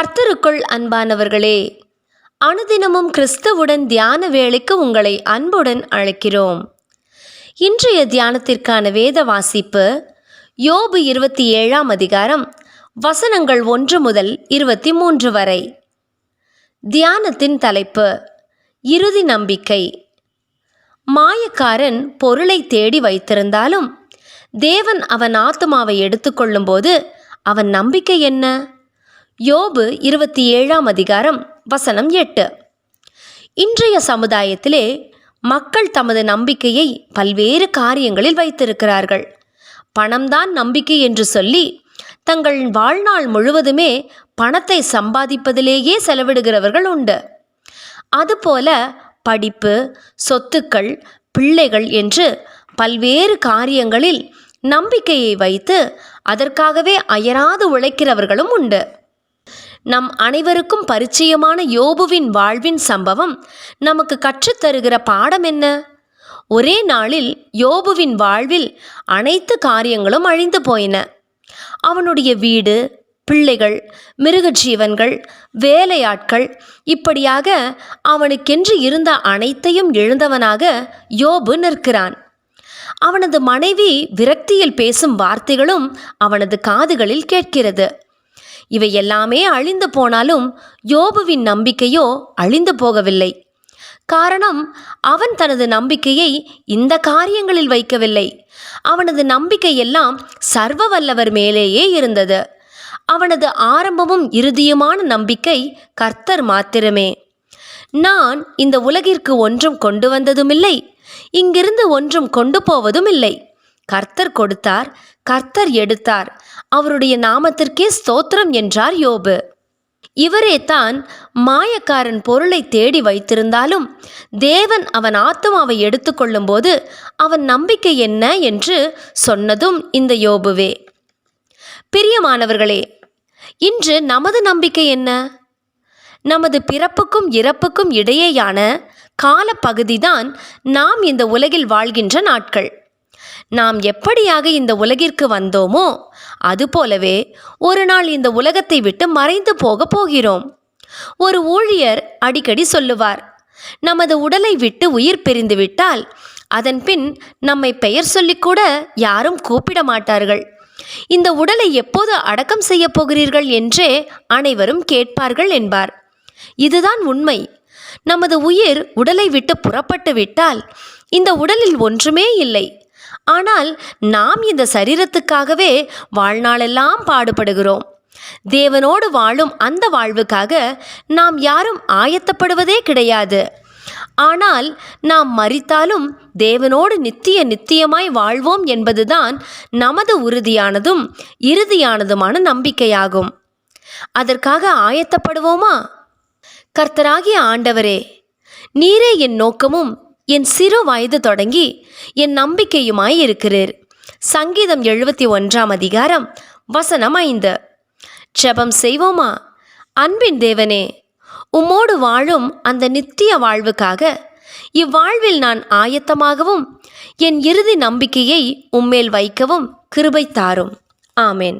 கர்த்தருக்குள் அன்பானவர்களே, அனுதினமும் கிறிஸ்துவுடன் தியான வேளைக்கு உங்களை அன்புடன் அழைக்கிறோம். இன்றைய தியானத்திற்கான வேத வாசிப்பு யோபு 27ஆம் அதிகாரம் வசனங்கள் 1 முதல் 23 வரை. தியானத்தின் தலைப்பு இறுதி நம்பிக்கை. மாயக்காரன் பொருளை தேடி வைத்திருந்தாலும் தேவன் அவன் ஆத்துமாவை எடுத்துக்கொள்ளும்போது அவன் நம்பிக்கை என்ன? யோபு 27ஆம் அதிகாரம் வசனம் 8. இன்றைய சமுதாயத்திலே மக்கள் தமது நம்பிக்கையை பல்வேறு காரியங்களில் வைத்திருக்கிறார்கள். பணம்தான் நம்பிக்கை என்று சொல்லி தங்கள் வாழ்நாள் முழுவதுமே பணத்தை சம்பாதிப்பதிலேயே செலவிடுகிறவர்கள் உண்டு. அதுபோல படிப்பு, சொத்துக்கள், பிள்ளைகள் என்று பல்வேறு காரியங்களில் நம்பிக்கையை வைத்து அதற்காகவே அயராது உழைக்கிறவர்களும் உண்டு. நம் அனைவருக்கும் பரிச்சயமான யோபுவின் வாழ்வின் சம்பவம் நமக்கு கற்றுத்தருகிற பாடம் என்ன? ஒரே நாளில் யோபுவின் வாழ்வில் அனைத்து காரியங்களும் அழிந்து போயின. அவனுடைய வீடு, பிள்ளைகள், மிருக ஜீவன்கள், வேலையாட்கள், இப்படியாக அவனுக்கென்று இருந்த அனைத்தையும் இழந்தவனாக யோபு நிற்கிறான். அவனது மனைவி விரக்தியில் பேசும் வார்த்தைகளும் அவனது காதுகளில் கேட்கிறது. இவை எல்லாமே அழிந்து போனாலும் யோபுவின் நம்பிக்கையோ அழிந்து போகவில்லை. காரணம், அவன் தனது நம்பிக்கையை இந்த காரியங்களில் வைக்கவில்லை. அவனது நம்பிக்கையெல்லாம் சர்வ வல்லவர் மேலேயே இருந்தது. அவனது ஆரம்பமும் இறுதியுமான நம்பிக்கை கர்த்தர் மாத்திரமே. நான் இந்த உலகிற்கு ஒன்றும் கொண்டு வந்ததுமில்லை, இங்கிருந்து ஒன்றும் கொண்டு போவதும் இல்லை. கர்த்தர் கொடுத்தார், கர்த்தர் எடுத்தார், அவருடைய நாமத்திற்கே ஸ்தோத்திரம் என்றார் யோபு. இவரே தான் மாயக்காரன் பொருளை தேடி வைத்திருந்தாலும் தேவன் அவன் ஆத்துமாவை எடுத்துக்கொள்ளும் போது அவன் நம்பிக்கை என்ன என்று சொன்னதும் இந்த யோபுவே. பிரியமானவர்களே, இன்று நமது நம்பிக்கை என்ன? நமது பிறப்புக்கும் இறப்புக்கும் இடையேயான காலப்பகுதிதான் நாம் இந்த உலகில் வாழ்கின்ற நாட்கள். நாம் எப்படியாக இந்த உலகிற்கு வந்தோமோ அதுபோலவே ஒரு நாள் இந்த உலகத்தை விட்டு மறைந்து போகிறோம். ஒரு ஊழியர் அடிக்கடி சொல்லுவார், நமது உடலை விட்டு உயிர் பிரிந்து விட்டால் அதன் பின் நம்மை பெயர் சொல்லிக்கூட யாரும் கூப்பிட மாட்டார்கள். இந்த உடலை எப்போது அடக்கம் செய்ய போகிறீர்கள் என்றே அனைவரும் கேட்பார்கள் என்பார். இதுதான் உண்மை. நமது உயிர் உடலை விட்டு புறப்பட்டு விட்டால் இந்த உடலில் ஒன்றுமே இல்லை. ஆனால் நாம் இந்த சரீரத்துக்காகவே வாழ்நாளெல்லாம் பாடுபடுகிறோம். தேவனோடு வாழும் அந்த வாழ்வுக்காக நாம் யாரும் ஆயத்தப்படுவதே கிடையாது. ஆனால் நாம் மரித்தாலும் தேவனோடு நித்தியமாய் வாழ்வோம் என்பதுதான் நமது உறுதியானதும் இறுதியானதுமான நம்பிக்கையாகும். அதற்காக ஆயத்தப்படுவோமா? கர்த்தராகிய ஆண்டவரே, நீரே என் நோக்கமும் என் சிறு வயது தொடங்கி என் நம்பிக்கையுமாய் இருக்கிறீர். சங்கீதம் 71ஆம் அதிகாரம் வசனம் 5. ஜெபம் செய்வோமா? அன்பின் தேவனே, உம்மோடு வாழும் அந்த நித்திய வாழ்வுக்காக இவ்வாழ்வில் நான் ஆயத்தமாகவும் என் இறுதி நம்பிக்கையை உம்மேல் வைக்கவும் கிருபை தாரும். ஆமென்.